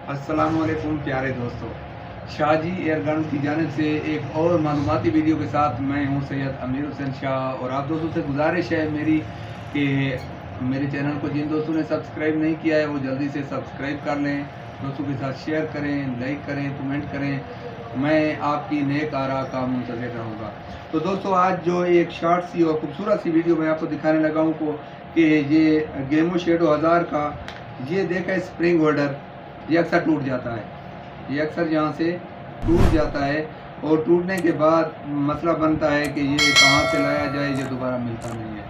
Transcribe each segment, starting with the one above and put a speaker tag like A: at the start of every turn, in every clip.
A: अस्सलामुअलैकुम प्यारे दोस्तों, शाहजी एयरगन की जानिब से एक और मालूमाती वीडियो के साथ मैं हूं सैयद अमीर हुसैन शाह। और आप दोस्तों से गुजारिश है मेरी कि मेरे चैनल को जिन दोस्तों ने सब्सक्राइब नहीं किया है वो जल्दी से सब्सक्राइब कर लें, दोस्तों के साथ शेयर करें, लाइक करें, कमेंट करें। मैं आपकी नेक आरा का मुंतज़िर रहूँगा। तो दोस्तों आज जो एक शॉर्ट सी और खूबसूरत सी वीडियो मैं आपको दिखाने लगा हूँ को कि ये गेमो शेडो 1000 का ये देखा स्प्रिंग होल्डर ये अक्सर टूट जाता है। ये अक्सर यहाँ से टूट जाता है और टूटने के बाद मसला बनता है कि ये कहाँ से लाया जाए, ये दोबारा मिलता नहीं है।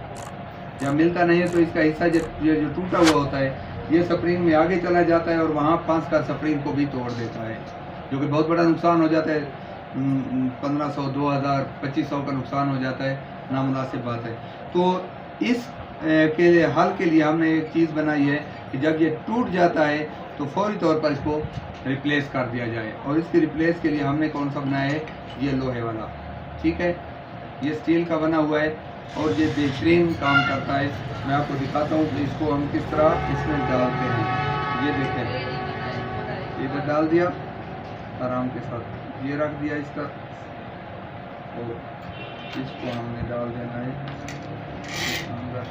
A: या मिलता नहीं है तो इसका हिस्सा ये जो टूटा हुआ होता है ये स्प्रिंग में आगे चला जाता है और वहाँ फंस कर स्प्रिंग को भी तोड़ देता है, जो कि बहुत बड़ा नुकसान हो जाता है। 1500, 2000, 2500 का नुकसान हो जाता है, नामुनासिब बात है। तो इस के हल के लिए हमने एक चीज़ बनाई है कि जब ये टूट जाता है तो फौरी तौर पर इसको रिप्लेस कर दिया जाए। और इसके रिप्लेस के लिए हमने कौन सा बनाया है, ये लोहे वाला, ठीक है। ये स्टील का बना हुआ है और ये बेहतरीन काम करता है। मैं आपको दिखाता हूँ कि इसको हम किस तरह इसमें डालते हैं। ये देखें, इधर डाल दिया आराम के साथ, ये रख दिया इसका और इसको हमने डाल देना है अंदर।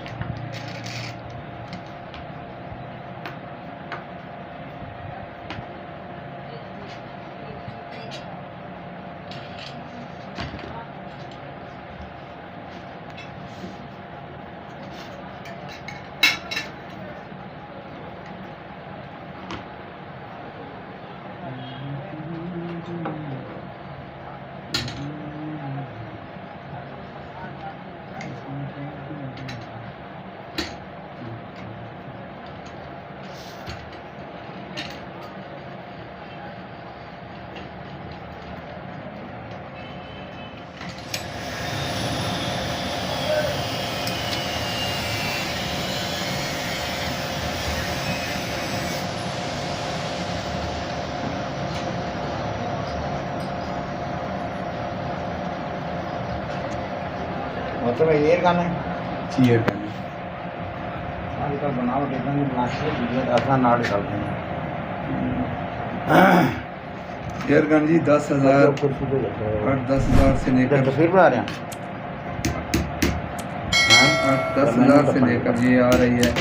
B: मतलब एयर गन है,
A: चीयर करनी
B: आजकल बनाओ एकदम नाश्ते वीडियो अपना नाड़ निकालते हैं।
A: एयर गन जी 10,000
B: और
A: 10,000 से लेकर
B: तस्वीर बना रहे हैं।
A: 10,000 से लेकर ये आ रही है।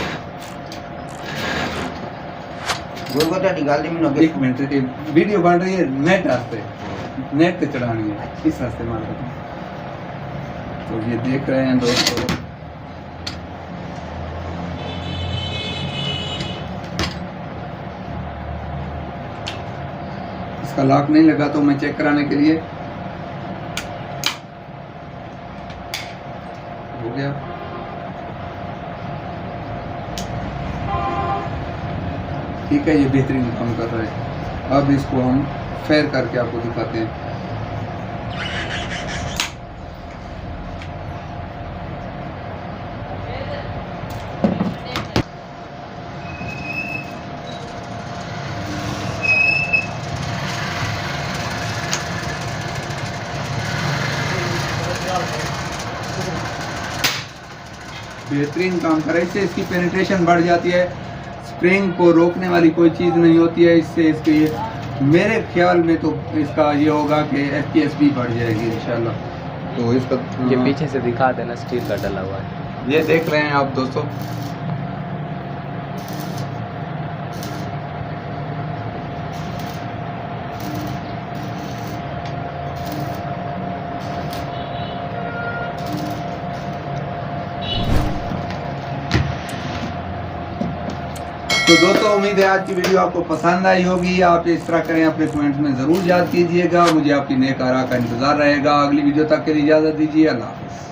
B: गोलगोटा निकाल दी मैंने।
A: एक मिनट, वीडियो बन रही है नेट वास्ते, नेट पे चढ़ानी है, इस रास्ते मार रहे हैं। तो ये देख रहे हैं दोस्तों, इसका लॉक नहीं लगा तो मैं चेक कराने के लिए हो गया। ठीक है, ये बेहतरीन काम कर रहा है। अब इसको हम फेयर करके आपको दिखाते हैं। बेहतरीन काम करे, इससे इसकी पेनिट्रेशन बढ़ जाती है, स्प्रिंग को रोकने वाली कोई चीज़ नहीं होती है। इससे इसके मेरे ख्याल में तो इसका ये होगा कि FPS भी बढ़ जाएगी इंशाल्लाह। तो इसका
C: ये पीछे से दिखा देना, स्टील का डला हुआ है।
A: ये देख रहे हैं आप दोस्तों, तो दोस्तों उम्मीद है आज की वीडियो आपको पसंद आई होगी। आप इस तरह करें, अपने कमेंट में ज़रूर याद कीजिएगा। मुझे आपकी नेक आरा का इंतज़ार रहेगा। अगली वीडियो तक के लिए इजाज़त दीजिए। अल्लाह हाफ़िज़।